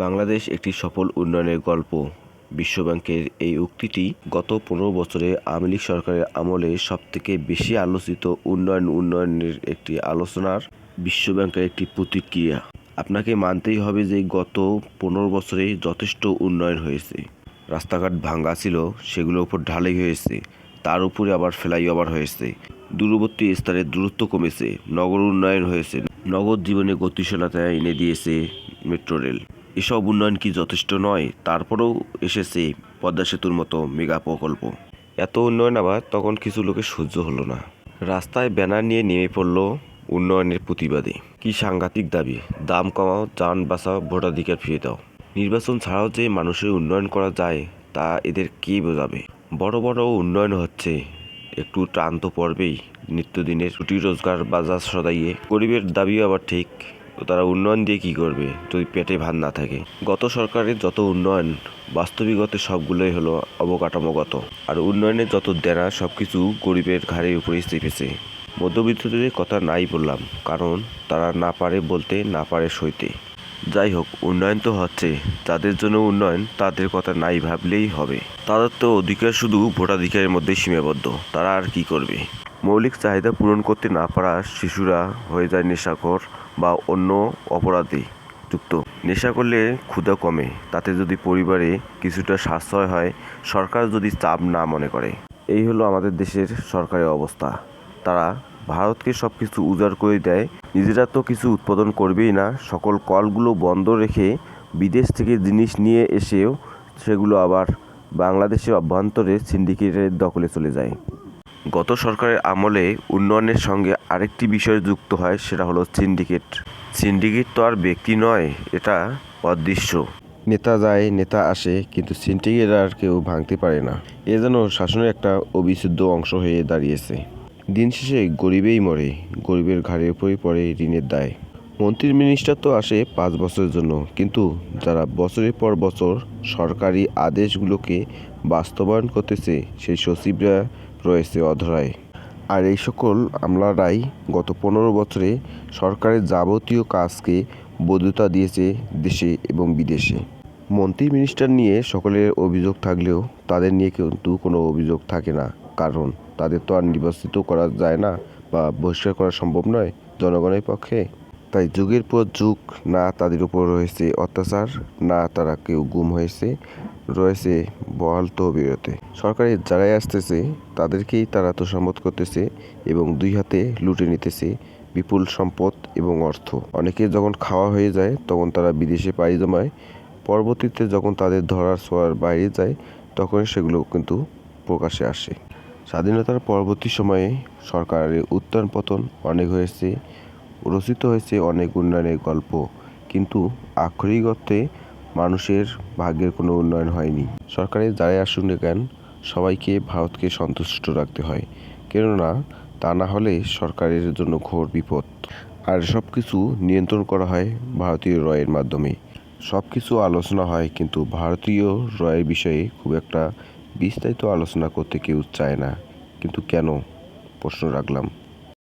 বাংলাদেশ একটি সফল উন্নয়নের গল্প। বিশ্বব্যাংকের এই উক্তিটি গত 15 বছরে আওয়ামী লীগ সরকারের আমলে সবথেকে বেশি আলোচিত উন্নয়নের একটি আলোচনার বিশ্বব্যাংকের একটি প্রতিক্রিয়া। আপনাকে মানতেই হবে যে গত 15 বছরে যথেষ্ট উন্নয়ন হয়েছে। রাস্তাঘাট ভাঙা ছিল, সেগুলোর উপর ঢালাই হয়েছে, তার উপরে আবার ফ্লাইওভার হয়েছে, দূরবর্তী স্তরের দূরত্ব কমেছে, নগর উন্নয়ন হয়েছে, নগর জীবনে গতিশীলতা এনে দিয়েছে মেট্রো রেল। এসব উন্নয়ন কি যথেষ্ট নয়? তারপরেও এসেছে পদ্মা সেতুর মতো মেগা প্রকল্প। এত উন্নয়ন আবার তখন কিছু লোকের সহ্য হলো না। রাস্তায় ব্যানার নিয়ে নেমে পড়ল উন্নয়নের প্রতিবাদে। কি সাংঘাতিক দাবি! দাম কমাও, যান বাঁচাও, ভোটাধিকার ফিরিয়ে দাও। নির্বাচন ছাড়াও যে মানুষের উন্নয়ন করা যায় তা এদের কে বোঝাবে? বড় বড় উন্নয়ন হচ্ছে, একটু টান তো পড়বেই। নিত্যদিনের রুটি রোজগার বাজার সদাইয়ে গরিবের দাবিও আবার ঠিক। তারা উন্নয়ন দিয়ে কি করবে যদি পেটে ভাত না থাকে? গত সরকারের যত উন্নয়ন বাস্তবিকতে সবগুলোই হলো অবকাঠামোগত, আর উন্নয়নের যত দেনা সবকিছু গরিবের ঘাড়ের উপরেই চেপেছে। মধ্যবিত্তদের কথা নাই বললাম, কারণ তারা না পারে বলতে, না পারে সইতে। যাই হোক, উন্নয়ন তো হচ্ছে, যাদের জন্য উন্নয়ন তাদের কথা নাই ভাবলেই হবে। তাদের তো অধিকার শুধু ভোটাধিকারের মধ্যেই সীমাবদ্ধ, তারা আর কি করবে? মৌলিক চাহিদা পূরণ করতে না পারা শিশুরা হয়ে যায় নেশাখোর বা অন্য অপরাধে যুক্ত। নেশা করলে ক্ষুধা কমে, তাতে যদি পরিবারে কিছুটা সাশ্রয় হয়, সরকার যদি চাপ না মনে করে। এই হলো আমাদের দেশের সরকারের অবস্থা। তারা ভারতকে সব কিছু উজাড় করে দেয়, নিজেরা তো কিছু উৎপাদন করবেই না, সকল কলগুলো বন্ধ রেখে বিদেশ থেকে জিনিস নিয়ে এসেও সেগুলো আবার বাংলাদেশের অভ্যন্তরে সিন্ডিকেটের দখলে চলে যায়। গত সরকারের আমলে উন্নয়নের সঙ্গে আরেকটি বিষয় যুক্ত হয়, সেটা হলো সিন্ডিকেট। সিন্ডিকেট তো আর ব্যক্তি নয়, এটা অদৃশ্য। নেতা যায়, নেতা আসে, কিন্তু সিন্ডিকেট আর কেউ ভাঙতে পারে না। এ যেন শাসনের একটা অবিচ্ছেদ্য অংশ হয়ে দাঁড়িয়েছে। দিন শেষে গরিবেই মরে, গরিবের ঘাড়ের উপরেই পড়ে ঋণের দায়। মন্ত্রী মিনিস্টার তো আসে 5 বছরের জন্য, কিন্তু যারা বছরের পর বছর সরকারি আদেশগুলোকে বাস্তবায়ন করতেছে সেই সচিবরা রয়েছে অধরায়। আর এই সকল আমলারাই গত 15 বছরে সরকারের যাবতীয় কাজকে বৈধতা দিয়েছে দেশে এবং বিদেশে। মন্ত্রী মিনিস্টার নিয়ে সকলের অভিযোগ থাকলেও তাদের নিয়ে কিন্তু কোনো অভিযোগ থাকে না, কারণ তাদের তো আর নির্বাচিত করা যায় না বা বহিষ্কার করা সম্ভব নয় জনগণের পক্ষে। তাই যুগের পর যুগ না তাদের উপর রয়েছে অত্যাচার, না তারা কেউ গুম হয়েছে, রয়েছে বহাল তহবিলতে। সরকারের যারাই আসতেছে তাদেরকেই তারা তোষামোদ করতেছে এবং দুই হাতে লুটে নিতেছে বিপুল সম্পদ এবং অর্থ। অনেকে যখন খাওয়া হয়ে যায় তখন তারা বিদেশে পাড়ি জমায়, পরবর্তীতে যখন তাদের ধরার ছোঁয়ার বাইরে যায় তখন সেগুলো কিন্তু প্রকাশ্যে আসে। স্বাধীনতার পরবর্তী সময়ে সরকারের উত্থান পতন অনেক হয়েছে, রচিত হয়েছে অনেক উন্নয়নের গল্প, কিন্তু আক্ষরিক অর্থে মানুষের ভাগ্যের কোনো উন্নয়ন হয়নি। সরকারের যারাই আসুন না কেন সবাইকে ভারতকে সন্তুষ্ট রাখতে হয়, কেননা তা না হলে সরকারের জন্য ঘোর বিপদ। আর সব কিছু নিয়ন্ত্রণ করা হয় ভারতীয় রয়ের মাধ্যমে। সব কিছু আলোচনা হয়, কিন্তু ভারতীয় রয়ের বিষয়ে খুব একটা বিস্তারিত আলোচনা করতে কেউ চায় না। কিন্তু কেন? প্রশ্ন রাখলাম।